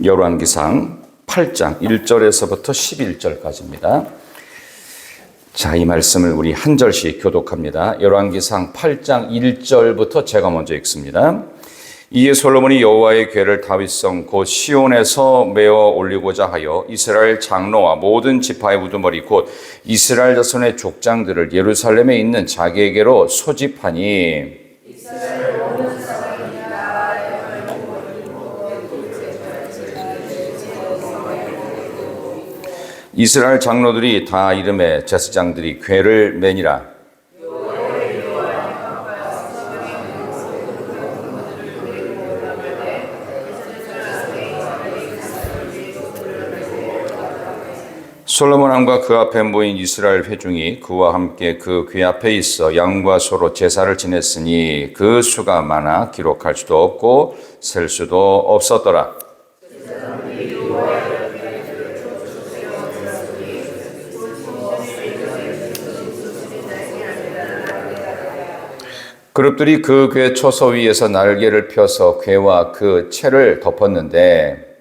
열왕기상 8장 1절에서부터 11절까지입니다. 자, 이 말씀을 우리 한 절씩 교독합니다. 열왕기상 8장 1절부터 제가 먼저 읽습니다. 이에 솔로몬이 여호와의 궤를 다윗성 곧 시온에서 메어 올리고자 하여 이스라엘 장로와 모든 지파의 우두머리 곧 이스라엘 자손의 족장들을 예루살렘에 있는 자기에게로 소집하니 이스라엘 장로들이 다 이름에 제사장들이 궤를 매니라. 솔로몬 왕과 그 앞에 모인 이스라엘 회중이 그와 함께 그 궤 앞에 있어 양과 소로 제사를 지냈으니 그 수가 많아 기록할 수도 없고 셀 수도 없었더라. 그룹들이 그 궤 초소 위에서 날개를 펴서 궤와 그 채를 덮었는데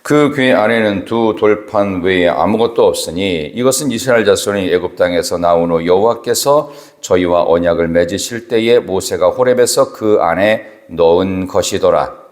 그 궤 안에는 두 돌판 외에 아무것도 없으니 이것은 이스라엘 자손이 애굽 땅에서 나온 후 여호와께서 저희와 언약을 맺으실 때에 모세가 호렙에서 그 안에 넣은 것이더라.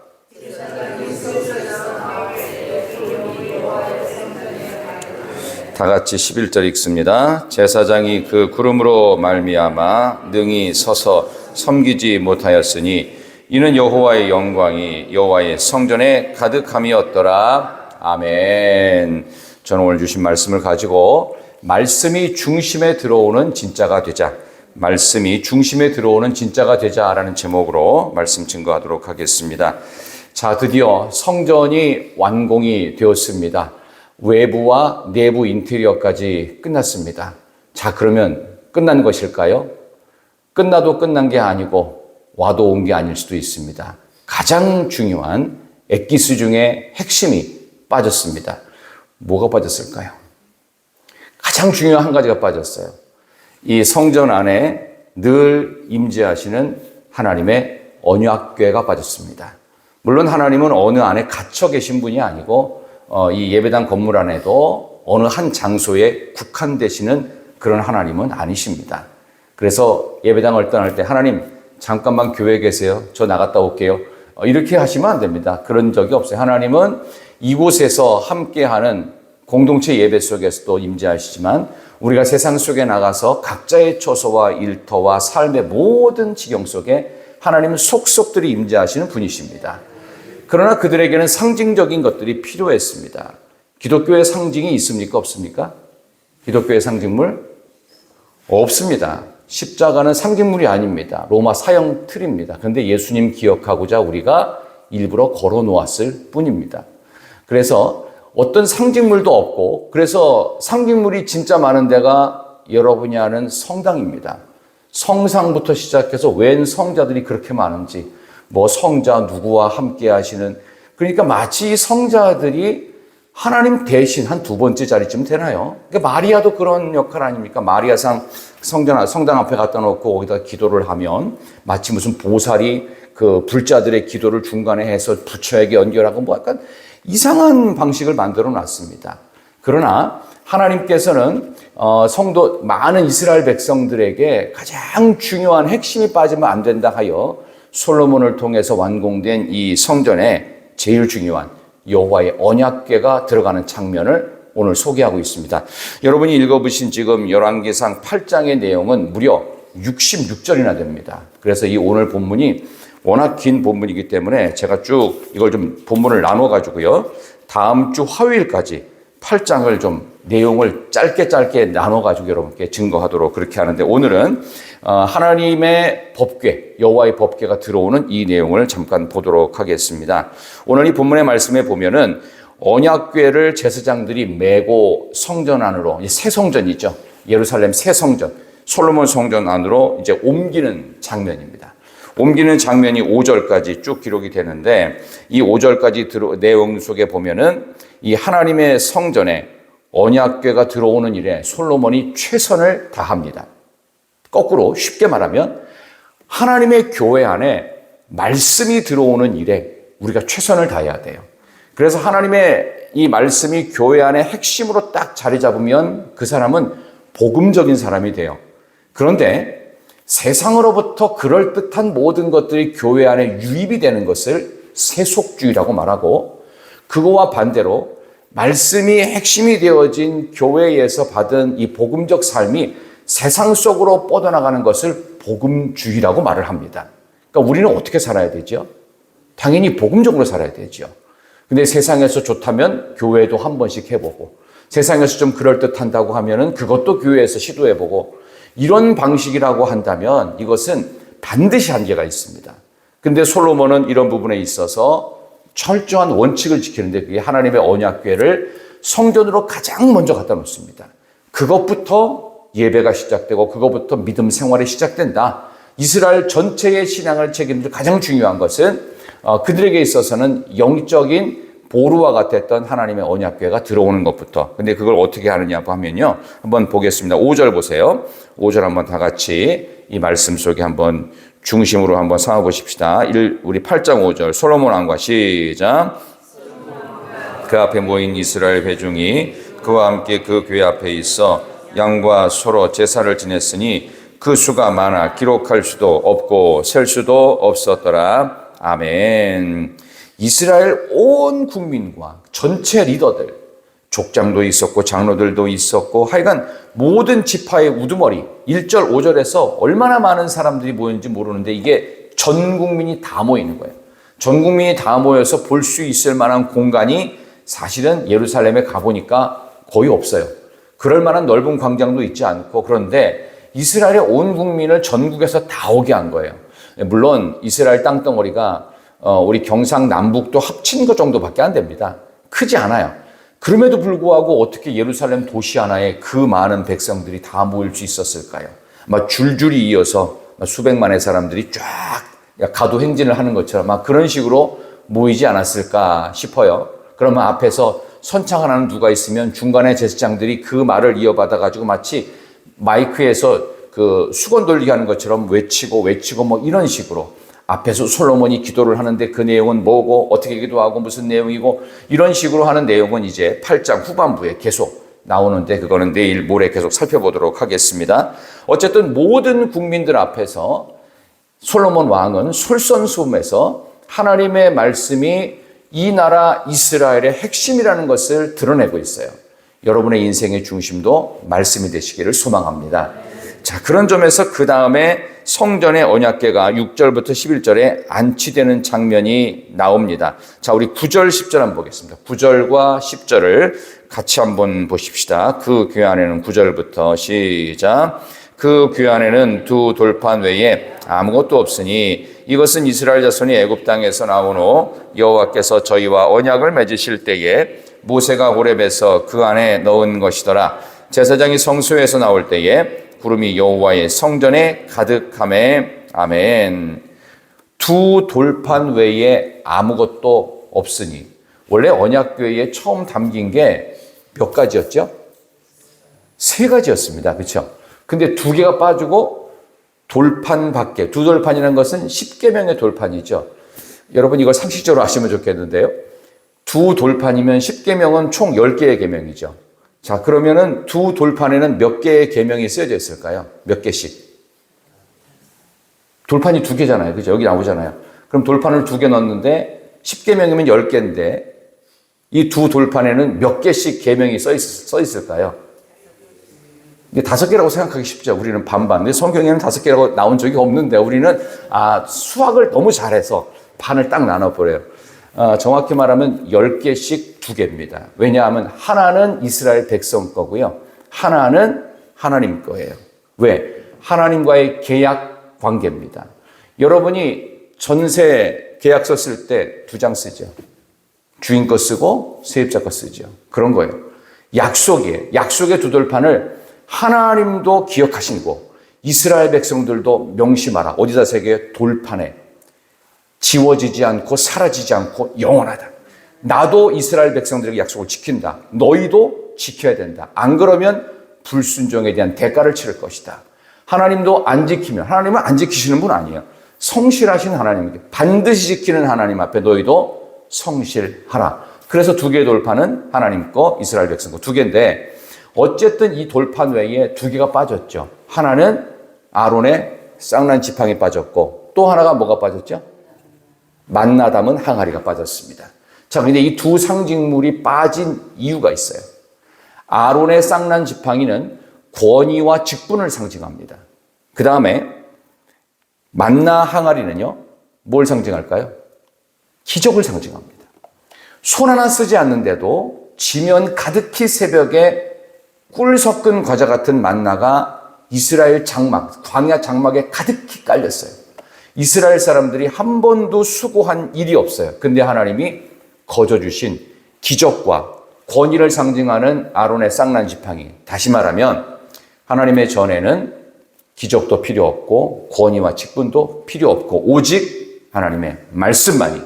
다 같이 11절 읽습니다. 제사장이 그 구름으로 말미암아 능히 서서 섬기지 못하였으니 이는 여호와의 영광이 여호와의 성전에 가득함이었더라. 아멘. 저는 오늘 주신 말씀을 가지고 말씀이 중심에 들어오는 진짜가 되자, 말씀이 중심에 들어오는 진짜가 되자라는 제목으로 말씀 증거하도록 하겠습니다. 자, 드디어 성전이 완공이 되었습니다. 외부와 내부 인테리어까지 끝났습니다. 자, 그러면 끝난 것일까요? 끝나도 끝난 게 아니고 와도 온 게 아닐 수도 있습니다. 가장 중요한 엑기스 중에 핵심이 빠졌습니다. 뭐가 빠졌을까요? 가장 중요한 한 가지가 빠졌어요. 이 성전 안에 늘 임재하시는 하나님의 언약궤가 빠졌습니다. 물론 하나님은 어느 안에 갇혀 계신 분이 아니고 이 예배당 건물 안에도 어느 한 장소에 국한되시는 그런 하나님은 아니십니다. 그래서 예배당을 떠날 때 하나님 잠깐만 교회에 계세요. 저 나갔다 올게요. 이렇게 하시면 안 됩니다. 그런 적이 없어요. 하나님은 이곳에서 함께하는 공동체 예배 속에서도 임재하시지만 우리가 세상 속에 나가서 각자의 처소와 일터와 삶의 모든 지경 속에 하나님은 속속들이 임재하시는 분이십니다. 그러나 그들에게는 상징적인 것들이 필요했습니다. 기독교의 상징이 있습니까? 없습니까? 기독교의 상징물? 없습니다. 십자가는 상징물이 아닙니다. 로마 사형 틀입니다. 그런데 예수님 기억하고자 우리가 일부러 걸어 놓았을 뿐입니다. 그래서 어떤 상징물도 없고, 그래서 상징물이 진짜 많은 데가 여러분이 아는 성당입니다. 성상부터 시작해서 웬 성자들이 그렇게 많은지, 뭐 성자 누구와 함께 하시는, 그러니까 마치 이 성자들이 하나님 대신 한 두 번째 자리쯤 되나요? 그러니까 마리아도 그런 역할 아닙니까? 마리아상 성당 앞에 갖다 놓고 거기다 기도를 하면 마치 무슨 보살이 그 불자들의 기도를 중간에 해서 부처에게 연결하고 뭐 약간 이상한 방식을 만들어 놨습니다. 그러나 하나님께서는 성도 많은 이스라엘 백성들에게 가장 중요한 핵심이 빠지면 안 된다 하여 솔로몬을 통해서 완공된 이 성전에 제일 중요한 여호와의 언약궤가 들어가는 장면을 오늘 소개하고 있습니다. 여러분이 읽어보신 지금 열왕기상 8장의 내용은 무려 66절이나 됩니다. 그래서 이 오늘 본문이 워낙 긴 본문이기 때문에 제가 쭉 이걸 좀 본문을 나눠가지고요. 다음 주 화요일까지 8장을 좀 내용을 짧게 나눠가지고 여러분께 증거하도록 그렇게 하는데 오늘은 하나님의 법궤, 여호와의 법궤가 들어오는 이 내용을 잠깐 보도록 하겠습니다. 오늘 이 본문의 말씀에 보면은 언약궤를 제사장들이 메고 성전 안으로, 새 성전이죠. 예루살렘 새 성전, 솔로몬 성전 안으로 이제 옮기는 장면입니다. 옮기는 장면이 5절까지 쭉 기록이 되는데 이 5절까지 내용 속에 보면은 이 하나님의 성전에 언약궤가 들어오는 일에 솔로몬이 최선을 다합니다. 거꾸로 쉽게 말하면 하나님의 교회 안에 말씀이 들어오는 일에 우리가 최선을 다해야 돼요. 그래서 하나님의 이 말씀이 교회 안에 핵심으로 딱 자리 잡으면 그 사람은 복음적인 사람이 돼요. 그런데 세상으로부터 그럴듯한 모든 것들이 교회 안에 유입이 되는 것을 세속주의라고 말하고, 그거와 반대로 말씀이 핵심이 되어진 교회에서 받은 이 복음적 삶이 세상 속으로 뻗어나가는 것을 복음주의라고 말을 합니다. 그러니까 우리는 어떻게 살아야 되죠? 당연히 복음적으로 살아야 되죠. 근데 세상에서 좋다면 교회도 한 번씩 해보고, 세상에서 좀 그럴듯한다고 하면은 그것도 교회에서 시도해보고, 이런 방식이라고 한다면 이것은 반드시 한계가 있습니다. 근데 솔로몬은 이런 부분에 있어서 철저한 원칙을 지키는데, 그게 하나님의 언약궤를 성전으로 가장 먼저 갖다 놓습니다. 그것부터 예배가 시작되고 그것부터 믿음 생활이 시작된다. 이스라엘 전체의 신앙을 책임질 가장 중요한 것은 그들에게 있어서는 영적인 보루와 같았던 하나님의 언약궤가 들어오는 것부터. 근데 그걸 어떻게 하느냐고 하면요, 한번 보겠습니다. 5절 보세요. 5절 한번 다 같이 이 말씀 속에 한번 중심으로 한번 삼아 보십시다. 우리 8장 5절 솔로몬 왕과 시작. 그 앞에 모인 이스라엘 회중이 그와 함께 그 궤 앞에 있어 양과 소로 제사를 지냈으니 그 수가 많아 기록할 수도 없고 셀 수도 없었더라. 아멘. 이스라엘 온 국민과 전체 리더들, 족장도 있었고 장로들도 있었고 하여간 모든 지파의 우두머리, 1절 5절에서 얼마나 많은 사람들이 모였는지 모르는데 이게 전 국민이 다 모이는 거예요. 전 국민이 다 모여서 볼 수 있을 만한 공간이 사실은 예루살렘에 가보니까 거의 없어요. 그럴 만한 넓은 광장도 있지 않고, 그런데 이스라엘의 온 국민을 전국에서 다 오게 한 거예요. 물론 이스라엘 땅덩어리가 우리 경상남북도 합친 것 정도밖에 안 됩니다. 크지 않아요. 그럼에도 불구하고 어떻게 예루살렘 도시 하나에 그 많은 백성들이 다 모일 수 있었을까요? 막 줄줄이 이어서 수백만의 사람들이 쫙 가도 행진을 하는 것처럼 막 그런 식으로 모이지 않았을까 싶어요. 그러면 앞에서 선창 하나는 누가 있으면 중간에 제사장들이 그 말을 이어받아 가지고 마치 마이크에서 그 수건 돌리기 하는 것처럼 외치고 뭐 이런 식으로 앞에서 솔로몬이 기도를 하는데 그 내용은 뭐고 어떻게 기도하고 무슨 내용이고 이런 식으로 하는 내용은 이제 8장 후반부에 계속 나오는데 그거는 내일 모레 계속 살펴보도록 하겠습니다. 어쨌든 모든 국민들 앞에서 솔로몬 왕은 솔선수범해서 하나님의 말씀이 이 나라 이스라엘의 핵심이라는 것을 드러내고 있어요. 여러분의 인생의 중심도 말씀이 되시기를 소망합니다. 자, 그런 점에서 그 다음에 성전의 언약궤가 6절부터 11절에 안치되는 장면이 나옵니다. 자, 우리 9절, 10절 한번 보겠습니다. 9절과 10절을 같이 한번 보십시다. 그 궤 안에는 9절부터 시작. 그 궤 안에는 두 돌판 외에 아무것도 없으니 이것은 이스라엘 자손이 애굽 땅에서 나온 후 여호와께서 저희와 언약을 맺으실 때에 모세가 호렙에서 그 안에 넣은 것이더라. 제사장이 성소에서 나올 때에 구름이 여호와의 성전에 가득하매. 아멘. 두 돌판 외에 아무것도 없으니. 원래 언약궤에 처음 담긴 게 몇 가지였죠? 3가지였습니다. 그렇죠? 근데 2개가 빠지고 돌판 밖에, 두 돌판이라는 것은 10계명의 돌판이죠. 여러분 이걸 상식적으로 아시면 좋겠는데요. 두 돌판이면 10계명은 총 10개의 계명이죠. 자, 그러면은 두 돌판에는 몇 개의 계명이 쓰여져 있을까요? 몇 개씩? 돌판이 2개잖아요. 그죠? 여기 나오잖아요. 그럼 돌판을 2개 넣었는데 10계명이면 10개인데 이 두 돌판에는 몇 개씩 계명이 써 있을까요? 5개라고 생각하기 쉽죠. 우리는 반반. 근데 성경에는 5개라고 나온 적이 없는데 우리는 수학을 너무 잘해서 반을 딱 나눠버려요. 정확히 말하면 10개씩 2개입니다. 왜냐하면 하나는 이스라엘 백성 거고요. 하나는 하나님 거예요. 왜? 하나님과의 계약 관계입니다. 여러분이 전세 계약서 쓸 때 2장 쓰죠. 주인 거 쓰고 세입자 거 쓰죠. 그런 거예요. 약속의 두 돌판을 하나님도 기억하시고 이스라엘 백성들도 명심하라. 어디다 새겨요? 돌판에. 지워지지 않고 사라지지 않고 영원하다. 나도 이스라엘 백성들에게 약속을 지킨다. 너희도 지켜야 된다. 안 그러면 불순종에 대한 대가를 치를 것이다. 하나님도 안 지키면, 하나님은 안 지키시는 분 아니에요. 성실하신 하나님께 반드시 지키는 하나님 앞에 너희도 성실하라. 그래서 두 개의 돌판은 하나님 거, 이스라엘 백성 거 두 개인데 어쨌든 이 돌판 외에 두 개가 빠졌죠. 하나는 아론의 쌍난 지팡이 빠졌고 또 하나가 뭐가 빠졌죠? 만나 담은 항아리가 빠졌습니다. 자, 근데 이 두 상징물이 빠진 이유가 있어요. 아론의 쌍난 지팡이는 권위와 직분을 상징합니다. 그 다음에 만나 항아리는요, 뭘 상징할까요? 기적을 상징합니다. 손 하나 쓰지 않는데도 지면 가득히 새벽에 꿀 섞은 과자 같은 만나가 이스라엘 장막, 광야 장막에 가득히 깔렸어요. 이스라엘 사람들이 한 번도 수고한 일이 없어요. 근데 하나님이 거저주신 기적과 권위를 상징하는 아론의 쌍난 지팡이. 다시 말하면 하나님의 전에는 기적도 필요 없고 권위와 직분도 필요 없고 오직 하나님의 말씀만이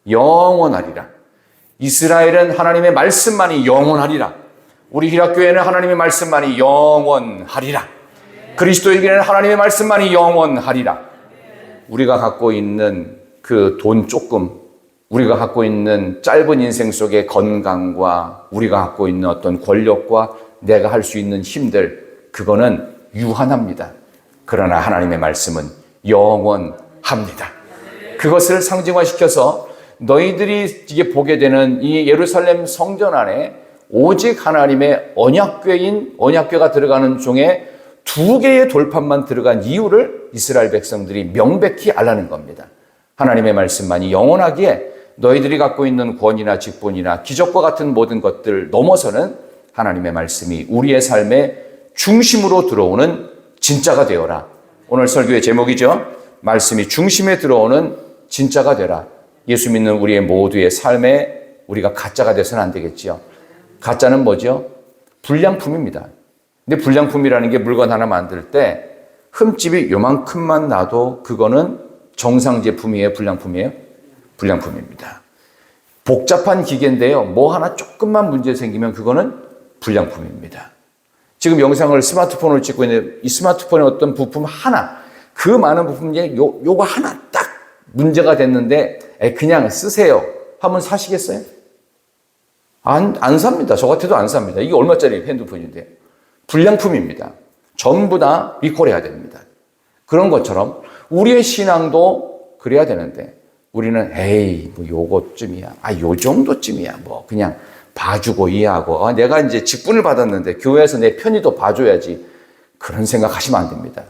영원하리라. 이스라엘은 하나님의 말씀만이 영원하리라. 우리 희락교회는 하나님의 말씀만이 영원하리라. 그리스도에게는 하나님의 말씀만이 영원하리라. 우리가 갖고 있는 그 돈 조금, 우리가 갖고 있는 짧은 인생 속의 건강과 우리가 갖고 있는 어떤 권력과 내가 할 수 있는 힘들, 그거는 유한합니다. 그러나 하나님의 말씀은 영원합니다. 그것을 상징화시켜서 너희들이 이게 보게 되는 이 예루살렘 성전 안에 오직 하나님의 언약궤가 들어가는 중에 두 개의 돌판만 들어간 이유를 이스라엘 백성들이 명백히 알라는 겁니다. 하나님의 말씀만이 영원하기에 너희들이 갖고 있는 권위나 직분이나 기적과 같은 모든 것들 넘어서는 하나님의 말씀이 우리의 삶의 중심으로 들어오는 진짜가 되어라. 오늘 설교의 제목이죠. 말씀이 중심에 들어오는 진짜가 되라. 예수 믿는 우리의 모두의 삶에 우리가 가짜가 돼서는 안 되겠지요. 가짜는 뭐죠? 불량품입니다. 근데 불량품이라는 게 물건 하나 만들 때 흠집이 요만큼만 나도 그거는 정상 제품이에요? 불량품이에요? 불량품입니다. 복잡한 기계인데요. 뭐 하나 조금만 문제 생기면 그거는 불량품입니다. 지금 영상을 스마트폰으로 찍고 있는데 이 스마트폰의 어떤 부품 하나, 그 많은 부품 중에 요거 하나 딱 문제가 됐는데 그냥 쓰세요 하면 사시겠어요? 안 삽니다. 저 같아도 안 삽니다. 이게 얼마짜리 핸드폰인데. 불량품입니다. 전부 다 리콜해야 됩니다. 그런 것처럼 우리의 신앙도 그래야 되는데 우리는 뭐 요것쯤이야. 요 정도쯤이야. 뭐 그냥 봐주고 이해하고 내가 이제 직분을 받았는데 교회에서 내 편의도 봐줘야지. 그런 생각하시면 안 됩니다.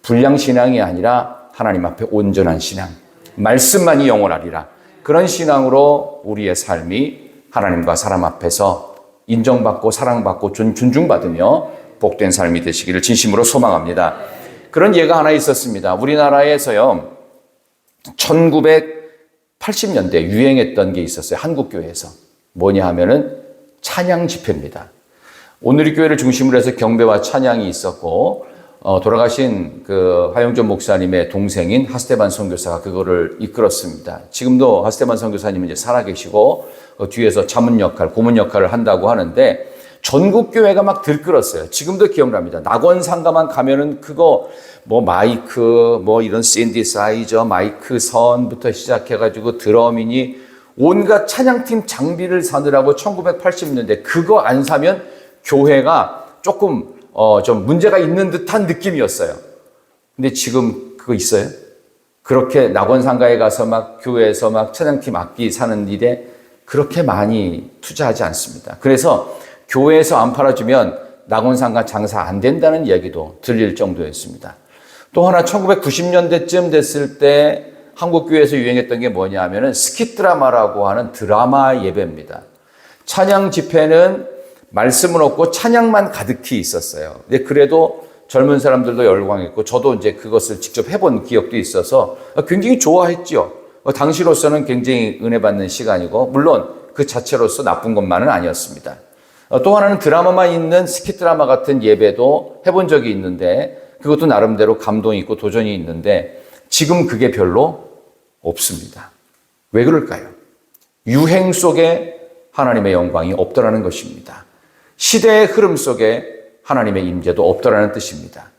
불량신앙이 아니라 하나님 앞에 온전한 신앙. 말씀만이 영원하리라. 그런 신앙으로 우리의 삶이 하나님과 사람 앞에서 인정받고 사랑받고 존중받으며 복된 삶이 되시기를 진심으로 소망합니다. 그런 예가 하나 있었습니다. 우리나라에서요, 1980년대 유행했던 게 있었어요. 한국교회에서. 뭐냐 하면은 찬양 집회입니다. 오늘의 교회를 중심으로 해서 경배와 찬양이 있었고, 돌아가신 그 화영전 목사님의 동생인 하스테반 선교사가 그거를 이끌었습니다. 지금도 하스테반 선교사님은 이제 살아계시고, 뒤에서 자문 역할, 고문 역할을 한다고 하는데, 전국 교회가 막 들끓었어요. 지금도 기억납니다. 낙원상가만 가면은 그거 뭐 마이크, 뭐 이런 샌디사이저, 마이크 선부터 시작해가지고 드럼이니 온갖 찬양팀 장비를 사느라고 1980년대 그거 안 사면 교회가 조금 좀 문제가 있는 듯한 느낌이었어요. 근데 지금 그거 있어요? 그렇게 낙원상가에 가서 막 교회에서 막 찬양팀 악기 사는 일에 그렇게 많이 투자하지 않습니다. 그래서 교회에서 안 팔아주면 낙원상가 장사 안 된다는 얘기도 들릴 정도였습니다. 또 하나 1990년대쯤 됐을 때 한국교회에서 유행했던 게 뭐냐 하면은 스킷드라마라고 하는 드라마 예배입니다. 찬양 집회는 말씀은 없고 찬양만 가득히 있었어요. 근데 그래도 젊은 사람들도 열광했고 저도 이제 그것을 직접 해본 기억도 있어서 굉장히 좋아했죠. 당시로서는 굉장히 은혜 받는 시간이고 물론 그 자체로서 나쁜 것만은 아니었습니다. 또 하나는 드라마만 있는 스킷 드라마 같은 예배도 해본 적이 있는데 그것도 나름대로 감동이 있고 도전이 있는데 지금 그게 별로 없습니다. 왜 그럴까요? 유행 속에 하나님의 영광이 없더라는 것입니다. 시대의 흐름 속에 하나님의 임재도 없더라는 뜻입니다.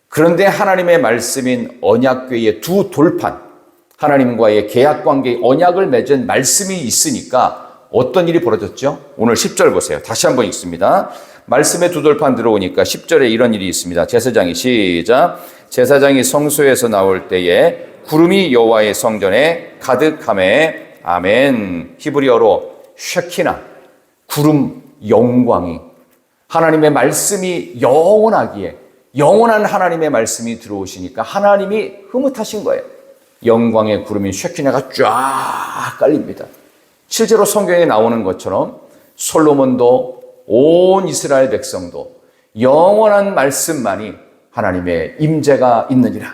그런데 하나님의 말씀인 언약궤의 두 돌판, 하나님과의 계약관계의 언약을 맺은 말씀이 있으니까 어떤 일이 벌어졌죠? 오늘 10절 보세요. 다시 한번 읽습니다. 말씀의 두 돌판 들어오니까 10절에 이런 일이 있습니다. 제사장이 시작. 제사장이 성소에서 나올 때에 구름이 여호와의 성전에 가득하매 아멘. 히브리어로 쉐키나, 구름 영광이, 하나님의 말씀이 영원하기에 영원한 하나님의 말씀이 들어오시니까 하나님이 흐뭇하신 거예요. 영광의 구름인 쉐키나가 쫙 깔립니다. 실제로 성경에 나오는 것처럼 솔로몬도 온 이스라엘 백성도 영원한 말씀만이 하나님의 임재가 있느니라.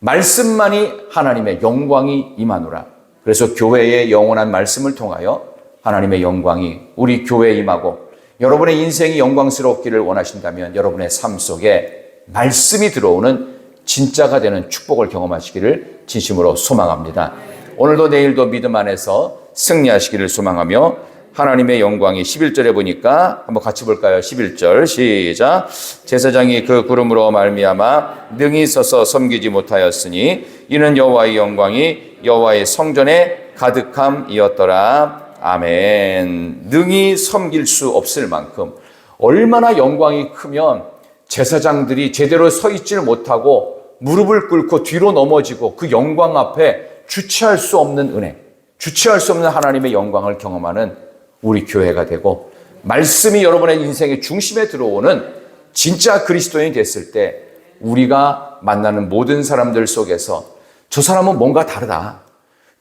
말씀만이 하나님의 영광이 임하노라. 그래서 교회의 영원한 말씀을 통하여 하나님의 영광이 우리 교회에 임하고 여러분의 인생이 영광스럽기를 원하신다면 여러분의 삶 속에 말씀이 들어오는 진짜가 되는 축복을 경험하시기를 진심으로 소망합니다. 오늘도 내일도 믿음 안에서 승리하시기를 소망하며 하나님의 영광이 11절에 보니까 한번 같이 볼까요? 11절 시작. 제사장이 그 구름으로 말미암아 능히 서서 섬기지 못하였으니 이는 여호와의 영광이 여호와의 성전에 가득함이었더라. 아멘. 능히 섬길 수 없을 만큼 얼마나 영광이 크면 제사장들이 제대로 서 있지를 못하고 무릎을 꿇고 뒤로 넘어지고 그 영광 앞에 주체할 수 없는 은혜, 주체할 수 없는 하나님의 영광을 경험하는 우리 교회가 되고 말씀이 여러분의 인생의 중심에 들어오는 진짜 그리스도인이 됐을 때 우리가 만나는 모든 사람들 속에서 저 사람은 뭔가 다르다.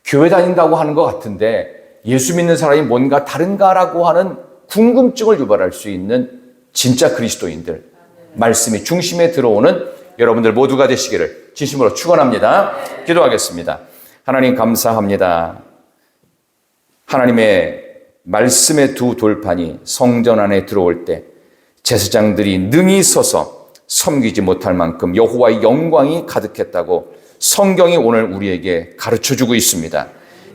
교회 다닌다고 하는 것 같은데 예수 믿는 사람이 뭔가 다른가라고 하는 궁금증을 유발할 수 있는 진짜 그리스도인들, 말씀이 중심에 들어오는 여러분들 모두가 되시기를 진심으로 축원합니다. 기도하겠습니다. 하나님 감사합니다. 하나님의 말씀의 두 돌판이 성전 안에 들어올 때 제사장들이 능히 서서 섬기지 못할 만큼 여호와의 영광이 가득했다고 성경이 오늘 우리에게 가르쳐주고 있습니다.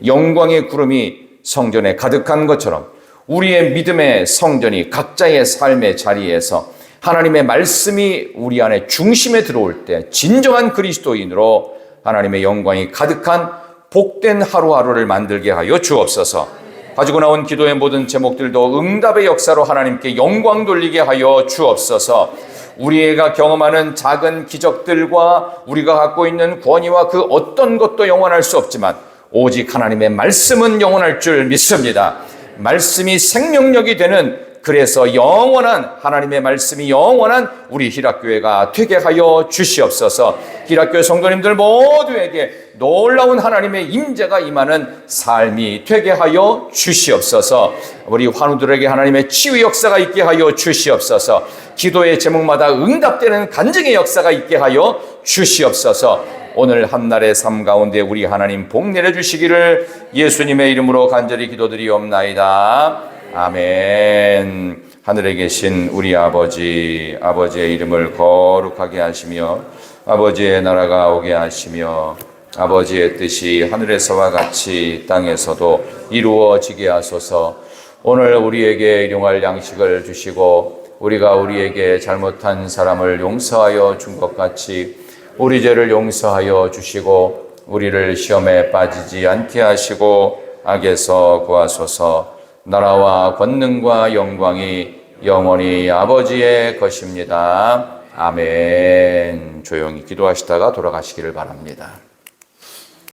영광의 구름이 성전에 가득한 것처럼 우리의 믿음의 성전이 각자의 삶의 자리에서 하나님의 말씀이 우리 안에 중심에 들어올 때 진정한 그리스도인으로 하나님의 영광이 가득한 복된 하루하루를 만들게 하여 주옵소서. 가지고 나온 기도의 모든 제목들도 응답의 역사로 하나님께 영광 돌리게 하여 주옵소서. 우리가 경험하는 작은 기적들과 우리가 갖고 있는 권위와 그 어떤 것도 영원할 수 없지만 오직 하나님의 말씀은 영원할 줄 믿습니다. 말씀이 생명력이 되는, 그래서 영원한 하나님의 말씀이 영원한 우리 희락교회가 되게 하여 주시옵소서. 희락교회 성도님들 모두에게 놀라운 하나님의 임재가 임하는 삶이 되게 하여 주시옵소서. 우리 환우들에게 하나님의 치유 역사가 있게 하여 주시옵소서. 기도의 제목마다 응답되는 간증의 역사가 있게 하여 주시옵소서. 오늘 한날의 삶 가운데 우리 하나님 복 내려주시기를 예수님의 이름으로 간절히 기도드리옵나이다. 아멘. 하늘에 계신 우리 아버지, 아버지의 이름을 거룩하게 하시며 아버지의 나라가 오게 하시며 아버지의 뜻이 하늘에서와 같이 땅에서도 이루어지게 하소서. 오늘 우리에게 일용할 양식을 주시고 우리가 우리에게 잘못한 사람을 용서하여 준 것 같이 우리 죄를 용서하여 주시고 우리를 시험에 빠지지 않게 하시고 악에서 구하소서. 나라와 권능과 영광이 영원히 아버지의 것입니다. 아멘. 조용히 기도하시다가 돌아가시기를 바랍니다.